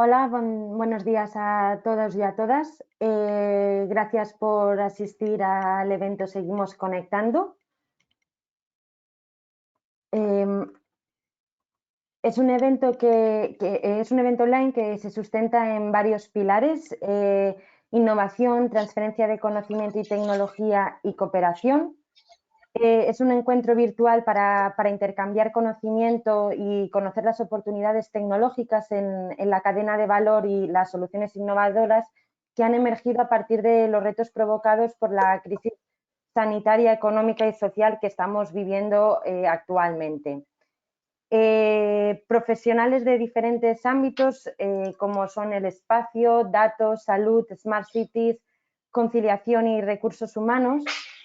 Hola, buenos días a todos y a todas. Gracias por asistir al evento Seguimos Conectando. Es un evento es un evento online que se sustenta en varios pilares: innovación, transferencia de conocimiento y tecnología y cooperación. Es un encuentro virtual para intercambiar conocimiento y conocer las oportunidades tecnológicas en la cadena de valor y las soluciones innovadoras que han emergido a partir de los retos provocados por la crisis sanitaria, económica y social que estamos viviendo actualmente. Profesionales de diferentes ámbitos como son el espacio, datos, salud, smart cities, conciliación y recursos humanos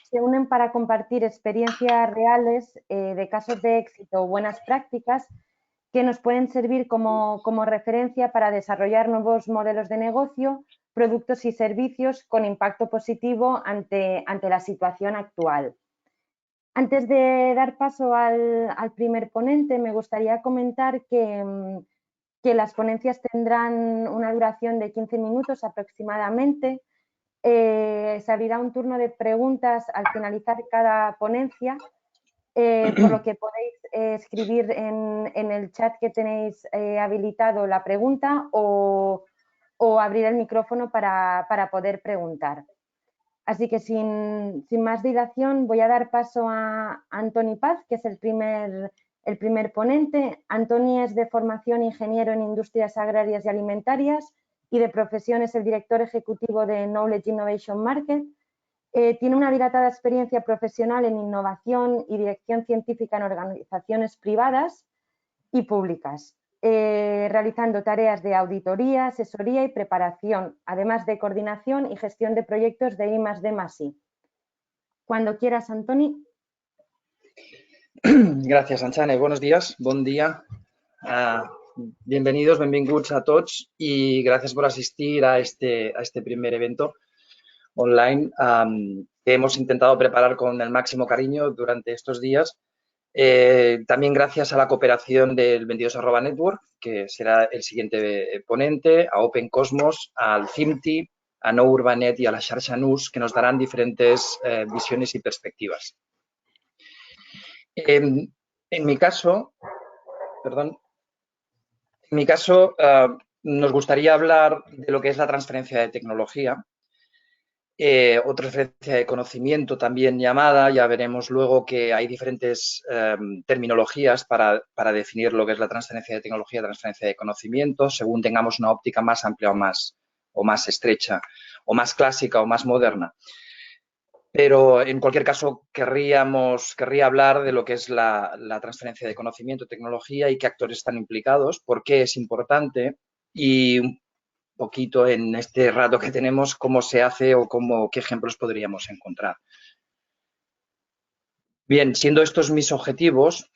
se unen para compartir experiencias reales de casos de éxito o buenas prácticas que nos pueden servir como referencia para desarrollar nuevos modelos de negocio, productos y servicios con impacto positivo ante la situación actual. Antes de dar paso al primer ponente, me gustaría comentar que las ponencias tendrán una duración de 15 minutos aproximadamente. Se abrirá un turno de preguntas al finalizar cada ponencia, por lo que podéis escribir en el chat que tenéis habilitado la pregunta o abrir el micrófono para poder preguntar. Así que sin más dilación voy a dar paso a Antoni Paz, que es el primer ponente. Antoni es de formación ingeniero en industrias agrarias y alimentarias y de profesión es el director ejecutivo de Knowledge Innovation Market. Tiene una dilatada experiencia profesional en innovación y dirección científica en organizaciones privadas y públicas, realizando tareas de auditoría, asesoría y preparación, además de coordinación y gestión de proyectos de I+D+I. Cuando quieras, Antoni. Gràcies, Anxane. Buenos días, bon dia. Bienvenidos, benvinguts a tots y gracias por asistir a este primer evento online que hemos intentado preparar con el máximo cariño durante estos días. También gracias a la cooperación del 22@ Network, que será el siguiente ponente, a Open Cosmos, al CIMTI, a No Urbanet y a la Xarxa NUS, que nos darán diferentes visiones y perspectivas. En mi caso, nos gustaría hablar de lo que es la transferencia de tecnología o transferencia de conocimiento también llamada. Ya veremos luego que hay diferentes terminologías para definir lo que es la transferencia de tecnología, transferencia de conocimiento, según tengamos una óptica más amplia o más estrecha, o más clásica o más moderna. Pero, en cualquier caso, querría hablar de lo que es la transferencia de conocimiento, tecnología y qué actores están implicados, por qué es importante y un poquito en este rato que tenemos cómo se hace o qué ejemplos podríamos encontrar. Bien, siendo estos mis objetivos,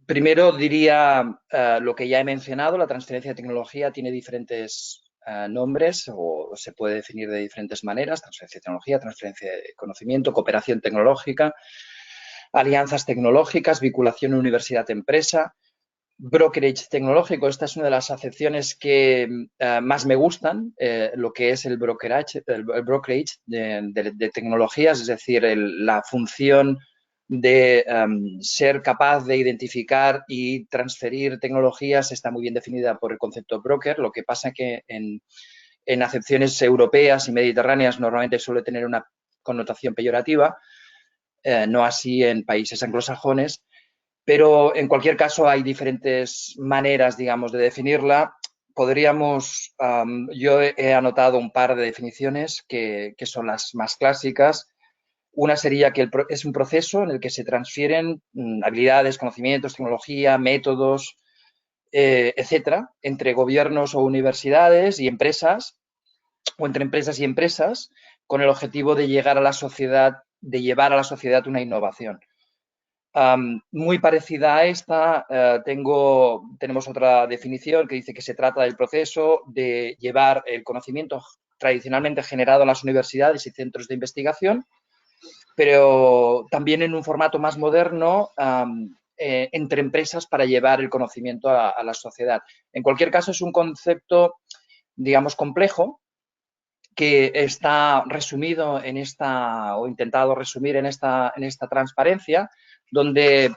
primero diría lo que ya he mencionado, la transferencia de tecnología tiene diferentes nombres o se puede definir de diferentes maneras: transferencia de tecnología, transferencia de conocimiento, cooperación tecnológica, alianzas tecnológicas, vinculación universidad-empresa, brokerage tecnológico. Esta es una de las acepciones que más me gustan, lo que es el brokerage de tecnologías, es decir, la función de ser capaz de identificar y transferir tecnologías está muy bien definida por el concepto broker. Lo que pasa que en acepciones europeas y mediterráneas normalmente suele tener una connotación peyorativa, no así en países anglosajones, pero en cualquier caso hay diferentes maneras, digamos, de definirla. Yo he anotado un par de definiciones que son las más clásicas. Una sería que es un proceso en el que se transfieren habilidades, conocimientos, tecnología, métodos, etcétera, entre gobiernos o universidades y empresas, o entre empresas y empresas, con el objetivo de llevar a la sociedad una innovación. Muy parecida a esta, tenemos otra definición que dice que se trata del proceso de llevar el conocimiento tradicionalmente generado en las universidades y centros de investigación, pero también en un formato más moderno, entre empresas para llevar el conocimiento a la sociedad. En cualquier caso, es un concepto, digamos, complejo, que está resumido en esta, o intentado resumir en esta transparencia, donde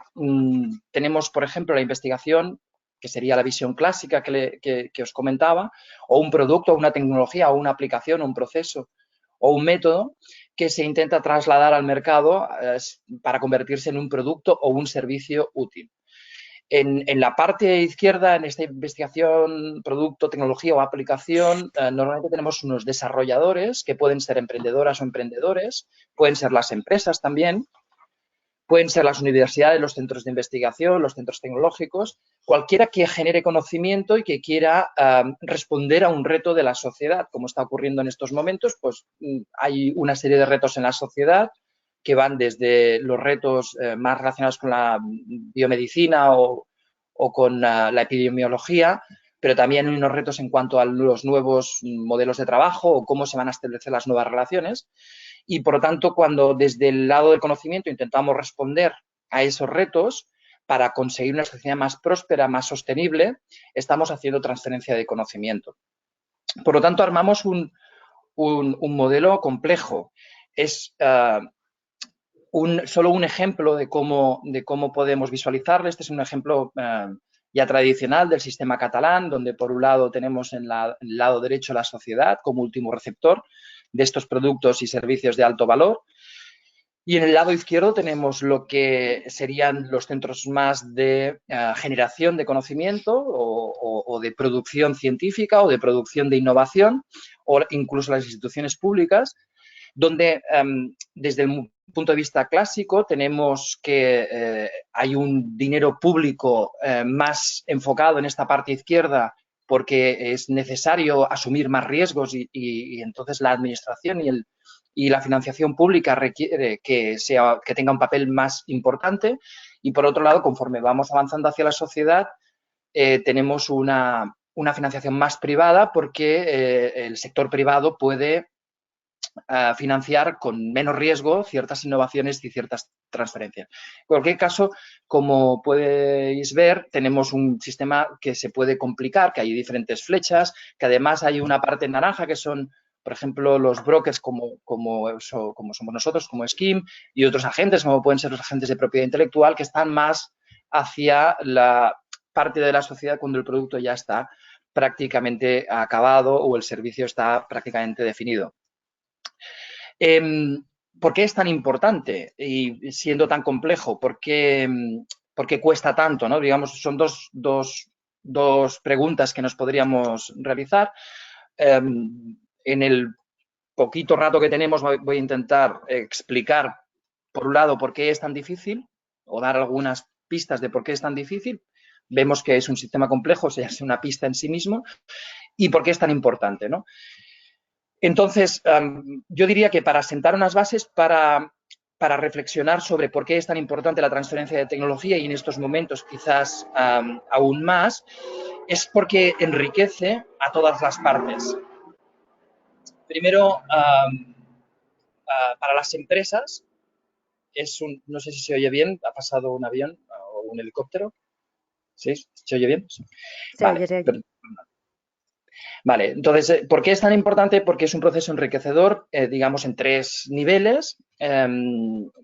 tenemos, por ejemplo, la investigación, que sería la visión clásica que os comentaba, o un producto, o una tecnología, o una aplicación, o un proceso, o un método que se intenta trasladar al mercado para convertirse en un producto o un servicio útil. En la parte izquierda, en esta investigación, producto, tecnología o aplicación, normalmente tenemos unos desarrolladores que pueden ser emprendedoras o emprendedores, pueden ser las empresas también, pueden ser las universidades, los centros de investigación, los centros tecnológicos, cualquiera que genere conocimiento y que quiera responder a un reto de la sociedad. Como está ocurriendo en estos momentos, pues hay una serie de retos en la sociedad que van desde los retos más relacionados con la biomedicina o con la epidemiología, pero también hay unos retos en cuanto a los nuevos modelos de trabajo o cómo se van a establecer las nuevas relaciones. Y, por lo tanto, cuando desde el lado del conocimiento intentamos responder a esos retos para conseguir una sociedad más próspera, más sostenible, estamos haciendo transferencia de conocimiento. Por lo tanto, armamos un modelo complejo. Es solo un ejemplo de cómo podemos visualizarlo. Este es un ejemplo ya tradicional del sistema catalán, donde por un lado tenemos en el lado derecho la sociedad como último receptor de estos productos y servicios de alto valor. Y en el lado izquierdo tenemos lo que serían los centros más de generación de conocimiento o de producción científica o de producción de innovación, o incluso las instituciones públicas, donde desde el punto de vista clásico tenemos que hay un dinero público más enfocado en esta parte izquierda porque es necesario asumir más riesgos y entonces la administración y la financiación pública requiere que tenga un papel más importante. Y, por otro lado, conforme vamos avanzando hacia la sociedad, tenemos una financiación más privada porque el sector privado puede financiar con menos riesgo ciertas innovaciones y ciertas transferencias. En cualquier caso, como podéis ver, tenemos un sistema que se puede complicar, que hay diferentes flechas, que además hay una parte naranja que son, por ejemplo, los brokers como somos nosotros, como Scheme, y otros agentes, como pueden ser los agentes de propiedad intelectual, que están más hacia la parte de la sociedad cuando el producto ya está prácticamente acabado o el servicio está prácticamente definido. ¿Por qué es tan importante y siendo tan complejo? ¿Por qué cuesta tanto? ¿No? Digamos, son dos preguntas que nos podríamos realizar. En el poquito rato que tenemos voy a intentar explicar, por un lado, por qué es tan difícil o dar algunas pistas de por qué es tan difícil. Vemos que es un sistema complejo, o sea, es una pista en sí mismo, y por qué es tan importante, ¿no? Entonces, yo diría que para sentar unas bases para reflexionar sobre por qué es tan importante la transferencia de tecnología y en estos momentos quizás aún más, es porque enriquece a todas las partes. Primero, para las empresas, no sé si se oye bien, ha pasado un avión o un helicóptero. ¿Sí? ¿Se oye bien? Vale. Vale, entonces, ¿por qué es tan importante? Porque es un proceso enriquecedor, digamos, en tres niveles,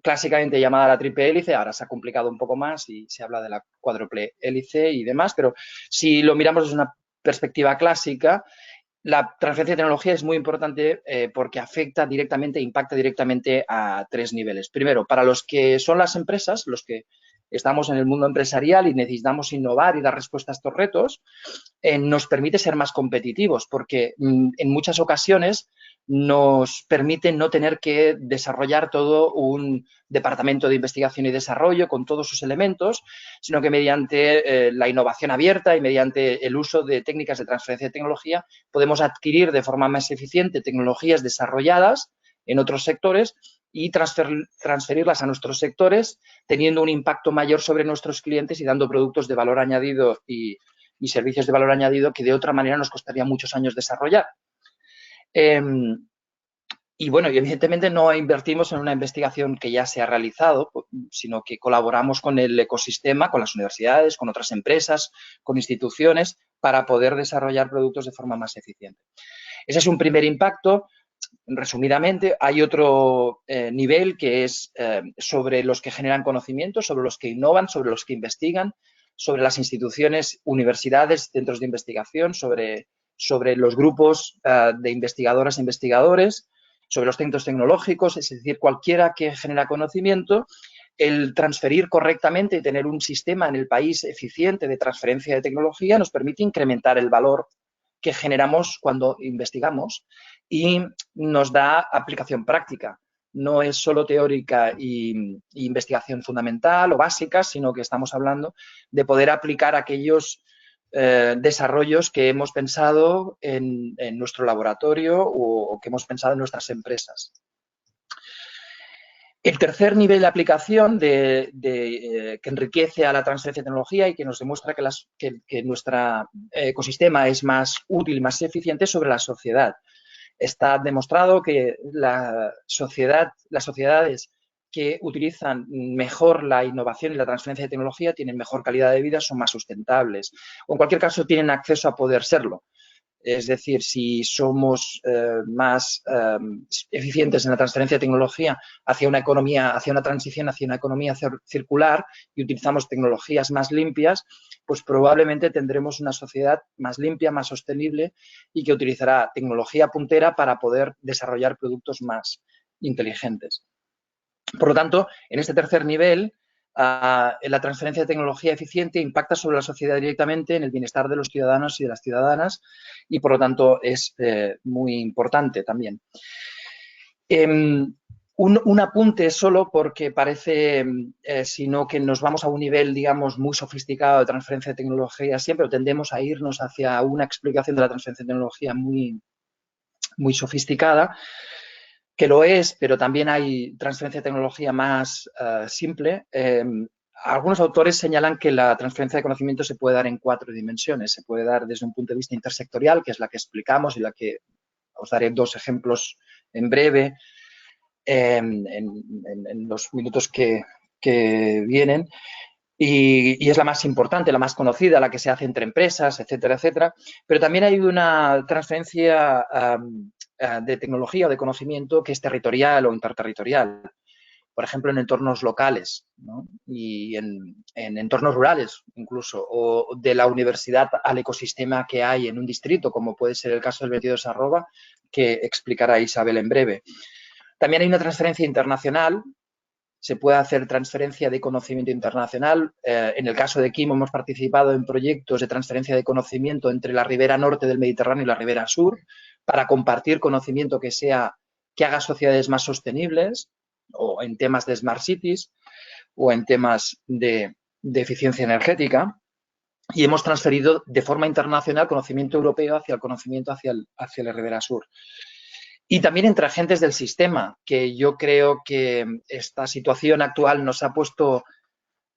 clásicamente llamada la triple hélice, ahora se ha complicado un poco más y se habla de la cuádruple hélice y demás, pero si lo miramos desde una perspectiva clásica, la transferencia de tecnología es muy importante porque afecta directamente, impacta directamente a tres niveles. Primero, para los que son las empresas, los que estamos en el mundo empresarial y necesitamos innovar y dar respuesta a estos retos, nos permite ser más competitivos porque en muchas ocasiones nos permite no tener que desarrollar todo un departamento de investigación y desarrollo con todos sus elementos, sino que mediante la innovación abierta y mediante el uso de técnicas de transferencia de tecnología podemos adquirir de forma más eficiente tecnologías desarrolladas en otros sectores y transferirlas a nuestros sectores teniendo un impacto mayor sobre nuestros clientes y dando productos de valor añadido y servicios de valor añadido que de otra manera nos costaría muchos años desarrollar. Y bueno, evidentemente no invertimos en una investigación que ya se ha realizado, sino que colaboramos con el ecosistema, con las universidades, con otras empresas, con instituciones, para poder desarrollar productos de forma más eficiente. Ese es un primer impacto. Resumidamente, hay otro nivel que es sobre los que generan conocimiento, sobre los que innovan, sobre los que investigan, sobre las instituciones, universidades, centros de investigación, sobre los grupos de investigadoras e investigadores, sobre los centros tecnológicos, es decir, cualquiera que genera conocimiento. El transferir correctamente y tener un sistema en el país eficiente de transferencia de tecnología nos permite incrementar el valor que generamos cuando investigamos y nos da aplicación práctica. No es solo teórica y investigación fundamental o básica, sino que estamos hablando de poder aplicar aquellos desarrollos que hemos pensado en nuestro laboratorio o que hemos pensado en nuestras empresas. El tercer nivel de aplicación que enriquece a la transferencia de tecnología y que nos demuestra que nuestro ecosistema es más útil y más eficiente es sobre la sociedad. Está demostrado que las sociedades que utilizan mejor la innovación y la transferencia de tecnología tienen mejor calidad de vida, son más sustentables o en cualquier caso tienen acceso a poder serlo. Es decir, si somos más eficientes en la transferencia de tecnología hacia una economía, hacia una transición, hacia una economía circular y utilizamos tecnologías más limpias, pues probablemente tendremos una sociedad más limpia, más sostenible y que utilizará tecnología puntera para poder desarrollar productos más inteligentes. Por lo tanto, en este tercer nivel, la transferencia de tecnología eficiente impacta sobre la sociedad directamente en el bienestar de los ciudadanos y de las ciudadanas y, por lo tanto, es muy importante también. Un apunte solo porque parece, sino que nos vamos a un nivel, digamos, muy sofisticado de transferencia de tecnología siempre, o tendemos a irnos hacia una explicación de la transferencia de tecnología muy, muy sofisticada, que lo es, pero también hay transferencia de tecnología más simple. Algunos autores señalan que la transferencia de conocimiento se puede dar en 4 dimensiones. Se puede dar desde un punto de vista intersectorial, que es la que explicamos y la que os daré 2 ejemplos en breve en los minutos que vienen. Y es la más importante, la más conocida, la que se hace entre empresas, etcétera, etcétera. Pero también hay una transferencia de tecnología o de conocimiento que es territorial o interterritorial. Por ejemplo, en entornos locales, ¿no? Y en entornos rurales incluso, o de la universidad al ecosistema que hay en un distrito, como puede ser el caso del 22 Arroba, que explicará Isabel en breve. También hay una transferencia internacional. Se puede hacer transferencia de conocimiento internacional. En el caso de Quimo hemos participado en proyectos de transferencia de conocimiento entre la ribera norte del Mediterráneo y la ribera sur para compartir conocimiento que haga sociedades más sostenibles o en temas de smart cities o en temas de eficiencia energética. Y hemos transferido de forma internacional conocimiento europeo hacia el conocimiento hacia la ribera sur. Y también entre agentes del sistema, que yo creo que esta situación actual nos ha puesto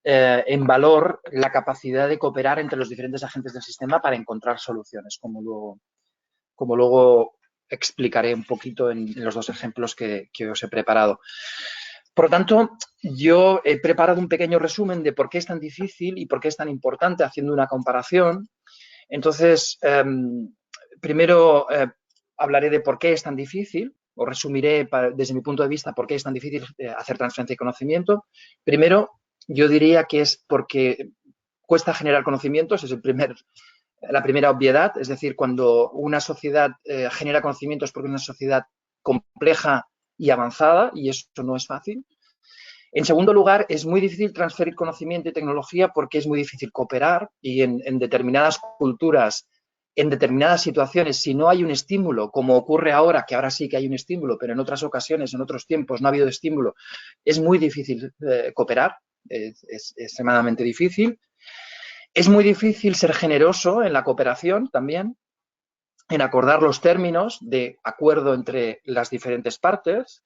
en valor la capacidad de cooperar entre los diferentes agentes del sistema para encontrar soluciones, como luego explicaré un poquito en los 2 ejemplos que os he preparado. Por lo tanto, yo he preparado un pequeño resumen de por qué es tan difícil y por qué es tan importante haciendo una comparación. Entonces, primero hablaré de por qué es tan difícil, o resumiré desde mi punto de vista por qué es tan difícil hacer transferencia de conocimiento. Primero, yo diría que es porque cuesta generar conocimientos, es la primera obviedad, es decir, cuando una sociedad genera conocimientos porque es una sociedad compleja y avanzada, y eso no es fácil. En segundo lugar, es muy difícil transferir conocimiento y tecnología porque es muy difícil cooperar y en determinadas culturas, en determinadas situaciones, si no hay un estímulo, como ocurre ahora, que ahora sí que hay un estímulo, pero en otras ocasiones, en otros tiempos no ha habido estímulo, es muy difícil cooperar, es extremadamente difícil. Es muy difícil ser generoso en la cooperación también, en acordar los términos de acuerdo entre las diferentes partes.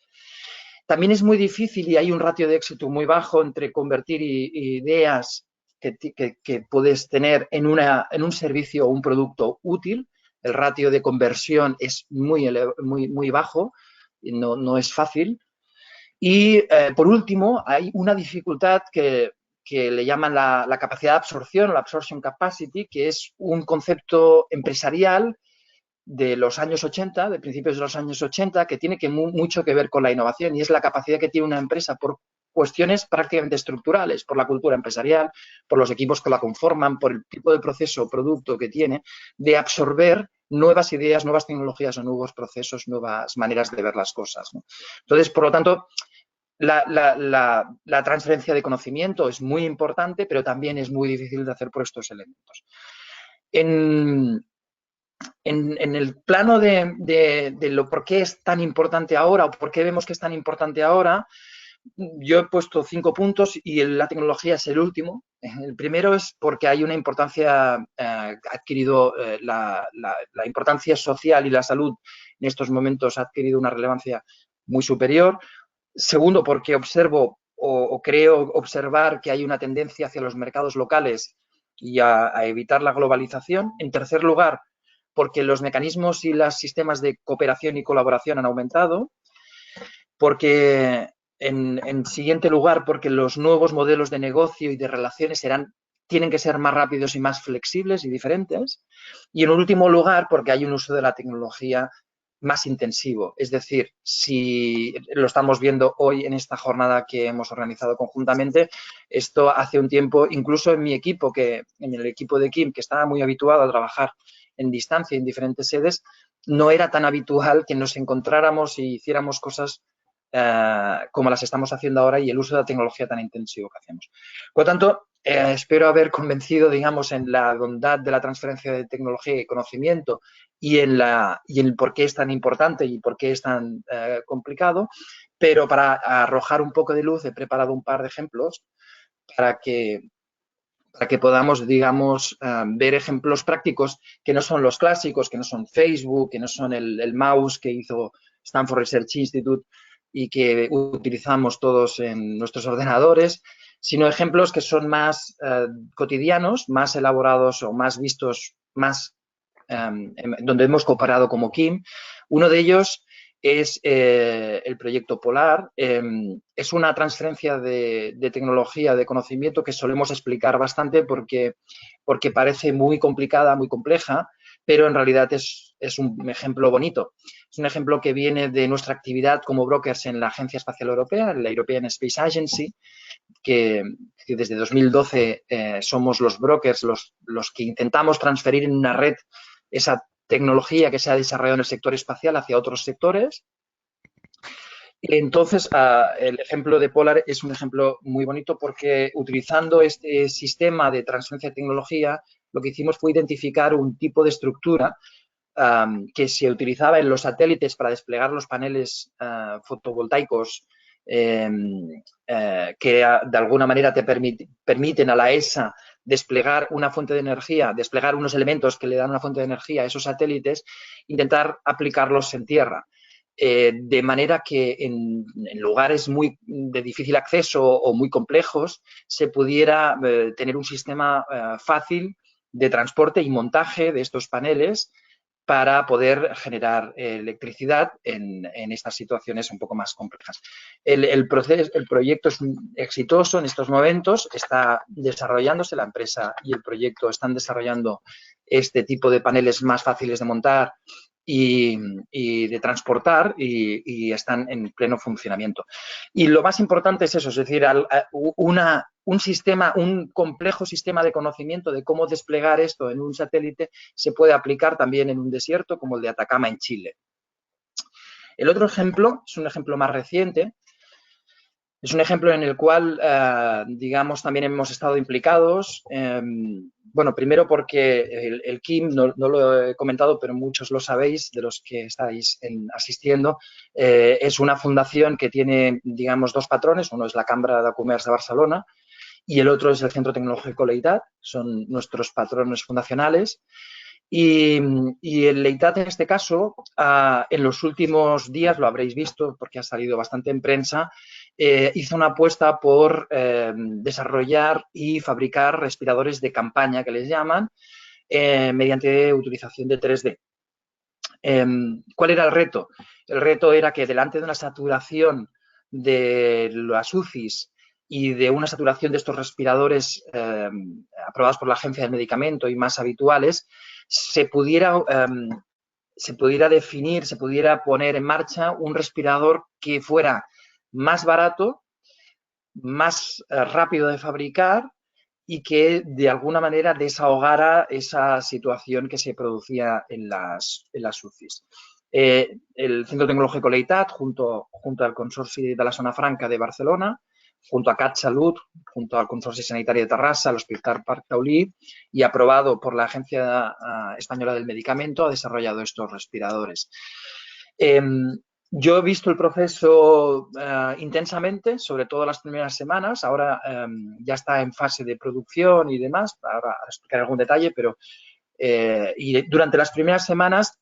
También es muy difícil y hay un ratio de éxito muy bajo entre convertir ideas que puedes tener en un servicio o un producto útil. El ratio de conversión es muy bajo. no es fácil. Y, por último, hay una dificultad que le llaman la capacidad de absorción, la absorption capacity, que es un concepto empresarial de los años 80, de principios de los años 80, que tiene mucho que ver con la innovación, y es la capacidad que tiene una empresa por cuestiones prácticamente estructurales, por la cultura empresarial, por los equipos que la conforman, por el tipo de proceso o producto que tiene, de absorber nuevas ideas, nuevas tecnologías o nuevos procesos, nuevas maneras de ver las cosas, ¿no? Entonces, por lo tanto, la transferencia de conocimiento es muy importante, pero también es muy difícil de hacer por estos elementos. En el plano de lo por qué es tan importante ahora o por qué vemos que es tan importante ahora, yo he puesto 5 puntos y la tecnología es el último. El primero es porque hay una importancia, ha adquirido la importancia social y la salud en estos momentos ha adquirido una relevancia muy superior. Segundo, porque observo o creo observar que hay una tendencia hacia los mercados locales y a evitar la globalización. En tercer lugar, porque los mecanismos y los sistemas de cooperación y colaboración han aumentado. Porque, en siguiente lugar, porque los nuevos modelos de negocio y de relaciones tienen que ser más rápidos y más flexibles y diferentes. Y, en último lugar, porque hay un uso de la tecnología más intensivo. Es decir, si lo estamos viendo hoy en esta jornada que hemos organizado conjuntamente, esto hace un tiempo, incluso en mi equipo, en el equipo de Kim, que estaba muy habituado a trabajar en distancia en diferentes sedes, no era tan habitual que nos encontráramos y hiciéramos cosas como las estamos haciendo ahora y el uso de la tecnología tan intensivo que hacemos. Por lo tanto, espero haber convencido, digamos, en la bondad de la transferencia de tecnología y conocimiento y en por qué es tan importante y por qué es tan complicado, pero para arrojar un poco de luz he preparado un par de ejemplos para que podamos, digamos, ver ejemplos prácticos que no son los clásicos, que no son Facebook, que no son el mouse que hizo Stanford Research Institute y que utilizamos todos en nuestros ordenadores, sino ejemplos que son más cotidianos, más elaborados o más vistos, donde hemos cooperado como Kim. Uno de ellos es el proyecto Polar. Es una transferencia de tecnología, de conocimiento que solemos explicar bastante porque parece muy complicada, muy compleja, pero en realidad es un ejemplo bonito. Es un ejemplo que viene de nuestra actividad como brokers en la Agencia Espacial Europea, la European Space Agency, que desde 2012 somos los brokers los que intentamos transferir en una red esa tecnología que se ha desarrollado en el sector espacial hacia otros sectores. Entonces, el ejemplo de Polar es un ejemplo muy bonito porque utilizando este sistema de transferencia de tecnología, lo que hicimos fue identificar un tipo de estructura que se utilizaba en los satélites para desplegar los paneles fotovoltaicos que de alguna manera te permiten a la ESA desplegar una fuente de energía, desplegar unos elementos que le dan una fuente de energía a esos satélites, intentar aplicarlos en tierra. De manera que en lugares de difícil acceso o muy complejos se pudiera tener un sistema fácil de transporte y montaje de estos paneles para poder generar electricidad en estas situaciones un poco más complejas. El proyecto es exitoso en estos momentos, está desarrollándose, la empresa y el proyecto están desarrollando este tipo de paneles más fáciles de montar y de transportar y están en pleno funcionamiento. Y lo más importante es eso, es decir, un complejo sistema de conocimiento de cómo desplegar esto en un satélite se puede aplicar también en un desierto como el de Atacama en Chile. El otro ejemplo es un ejemplo más reciente. Es un ejemplo en el cual, digamos, también hemos estado implicados. Bueno, primero porque el KIM, no lo he comentado, pero muchos lo sabéis, de los que estáis asistiendo, es una fundación que tiene, digamos, dos patrones. Uno es la Cambra de Comerç de Barcelona y el otro es el Centro Tecnológico Leitat. Son nuestros patrones fundacionales. Y el Leitat, en este caso, en los últimos días, lo habréis visto porque ha salido bastante en prensa, hizo una apuesta por desarrollar y fabricar respiradores de campaña, que les llaman, mediante utilización de 3D. ¿Cuál era el reto? El reto era que delante de una saturación de las UCIs y de una saturación de estos respiradores aprobados por la Agencia del Medicamento y más habituales, se pudiera definir, se pudiera poner en marcha un respirador que fuera más barato, más rápido de fabricar y que de alguna manera desahogara esa situación que se producía en las UCIs. El Centro Tecnológico Leitat, junto al Consorci de la Zona Franca de Barcelona, junto a CatSalut, junto al Consorci Sanitari de Terrassa, al Hospital Parc Taulí, y aprobado por la Agencia Española del Medicamento, ha desarrollado estos respiradores. Yo he visto el proceso intensamente, sobre todo las primeras semanas. Ahora ya está en fase de producción y demás. Ahora explicaré algún detalle, pero y durante las primeras semanas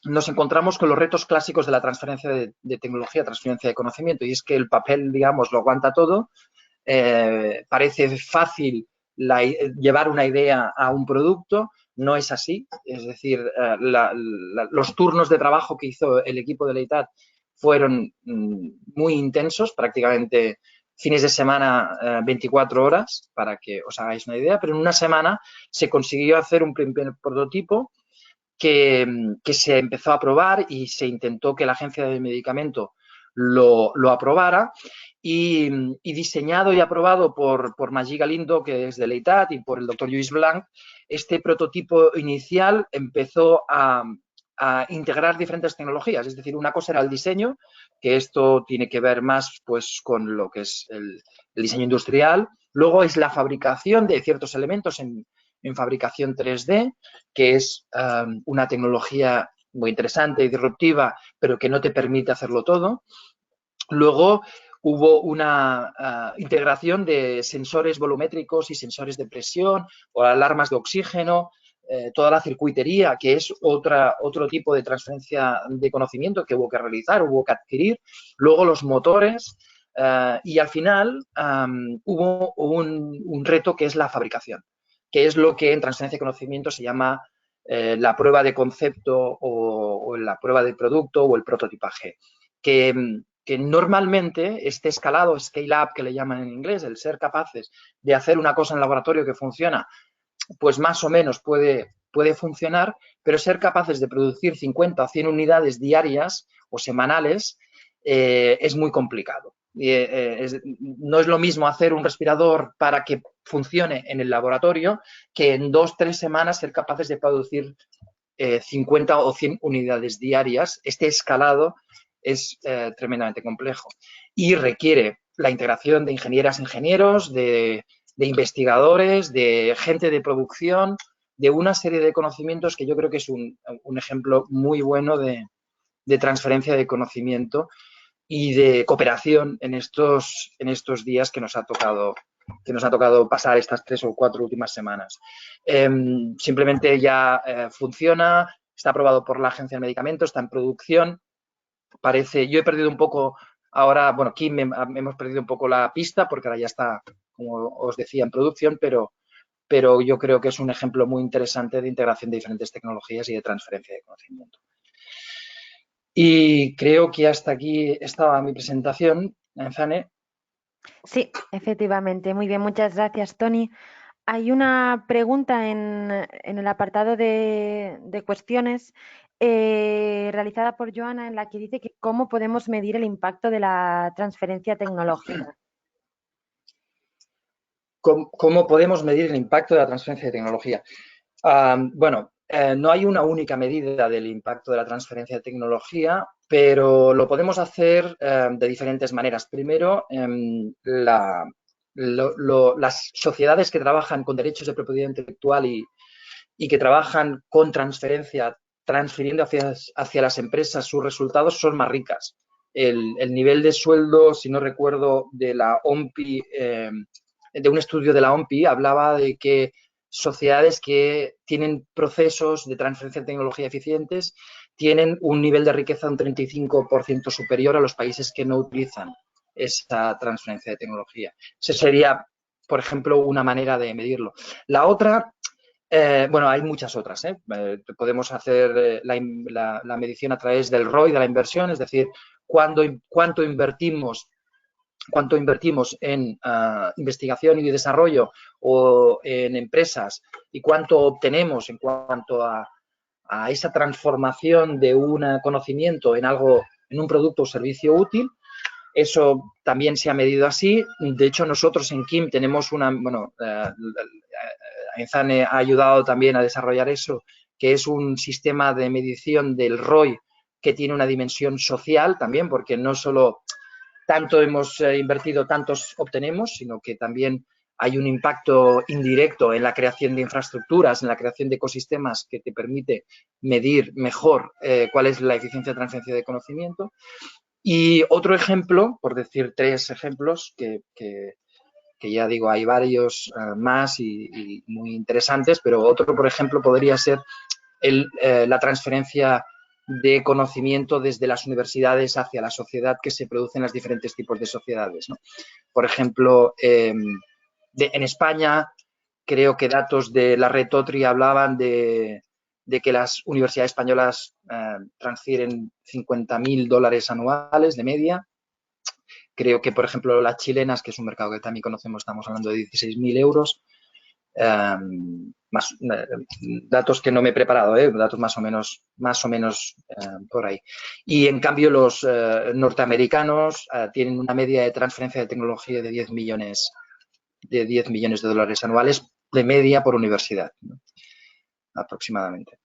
nos encontramos con los retos clásicos de la transferencia de tecnología, transferencia de conocimiento, y es que el papel, digamos, lo aguanta todo. Parece fácil llevar una idea a un producto. No es así, es decir, los turnos de trabajo que hizo el equipo de Leitat fueron muy intensos, prácticamente fines de semana 24 horas, para que os hagáis una idea, pero en una semana se consiguió hacer un primer prototipo que se empezó a probar y se intentó que la Agencia de Medicamento lo aprobara y diseñado y aprobado por Magí Galindo, que es de Leitat, y por el doctor Lluís Blanc. Este prototipo inicial empezó a integrar diferentes tecnologías, es decir, una cosa era el diseño, que esto tiene que ver más pues con lo que es el diseño industrial, luego es la fabricación de ciertos elementos en fabricación 3D, que es una tecnología muy interesante y disruptiva, pero que no te permite hacerlo todo. Luego hubo una integración de sensores volumétricos y sensores de presión o alarmas de oxígeno, toda la circuitería, que es otro tipo de transferencia de conocimiento que hubo que realizar, hubo que adquirir. Luego los motores y al final hubo un reto que es la fabricación, que es lo que en transferencia de conocimiento se llama la prueba de concepto o la prueba de producto o el prototipaje, que normalmente este escalado, scale up que le llaman en inglés, el ser capaces de hacer una cosa en laboratorio que funciona, pues más o menos puede funcionar, pero ser capaces de producir 50 o 100 unidades diarias o semanales es muy complicado. No es lo mismo hacer un respirador para que funcione en el laboratorio que en 2 o 3 semanas ser capaces de producir 50 o 100 unidades diarias. Este escalado es tremendamente complejo y requiere la integración de ingenieras, ingenieros, de investigadores, de gente de producción, de una serie de conocimientos que yo creo que es un ejemplo muy bueno de transferencia de conocimiento y de cooperación en estos días que nos ha tocado pasar estas 3 o 4 últimas semanas. Simplemente ya funciona, está aprobado por la Agencia del Medicamento, está en producción. Yo he perdido un poco ahora, bueno, aquí hemos perdido un poco la pista porque ahora ya está, como os decía, en producción, pero yo creo que es un ejemplo muy interesante de integración de diferentes tecnologías y de transferencia de conocimiento. Y creo que hasta aquí estaba mi presentación, Zane. Sí, efectivamente. Muy bien, muchas gracias, Toni. Hay una pregunta en el apartado de cuestiones realizada por Joana en la que dice que cómo podemos medir el impacto de la transferencia tecnológica. ¿Cómo podemos medir el impacto de la transferencia de tecnología? Bueno, no hay una única medida del impacto de la transferencia de tecnología, pero lo podemos hacer de diferentes maneras. Primero, las sociedades que trabajan con derechos de propiedad intelectual y que trabajan con transferencia, transfiriendo hacia las empresas sus resultados, son más ricas. El nivel de sueldo, si no recuerdo, de la OMPI, de un estudio de la OMPI, hablaba de que sociedades que tienen procesos de transferencia de tecnología eficientes tienen un nivel de riqueza un 35% superior a los países que no utilizan esa transferencia de tecnología. Esa sería, por ejemplo, una manera de medirlo. La otra Bueno, hay muchas otras. Podemos hacer la medición a través del ROI, de la inversión, es decir, cuánto invertimos en investigación y desarrollo o en empresas y cuánto obtenemos en cuanto a esa transformación de un conocimiento en algo, en un producto o servicio útil. Eso también se ha medido así. De hecho, nosotros en KIM tenemos Enzane ha ayudado también a desarrollar eso, que es un sistema de medición del ROI que tiene una dimensión social también, porque no solo tanto hemos invertido, tantos obtenemos, sino que también hay un impacto indirecto en la creación de infraestructuras, en la creación de ecosistemas que te permite medir mejor cuál es la eficiencia de transferencia de conocimiento. Y otro ejemplo, por decir 3 ejemplos, que ya digo, hay varios más y muy interesantes, pero otro, por ejemplo, podría ser la transferencia de conocimiento desde las universidades hacia la sociedad que se produce en los diferentes tipos de sociedades, ¿no? Por ejemplo, en España, creo que datos de la red TOTRI hablaban de que las universidades españolas transfieren $50.000 anuales de media. Creo que, por ejemplo, las chilenas, que es un mercado que también conocemos, estamos hablando de 16.000 euros. Datos que no me he preparado, datos más o menos por ahí. Y en cambio los norteamericanos tienen una media de transferencia de tecnología de 10 millones de $10 millones anuales de media por universidad, ¿no? Aproximadamente.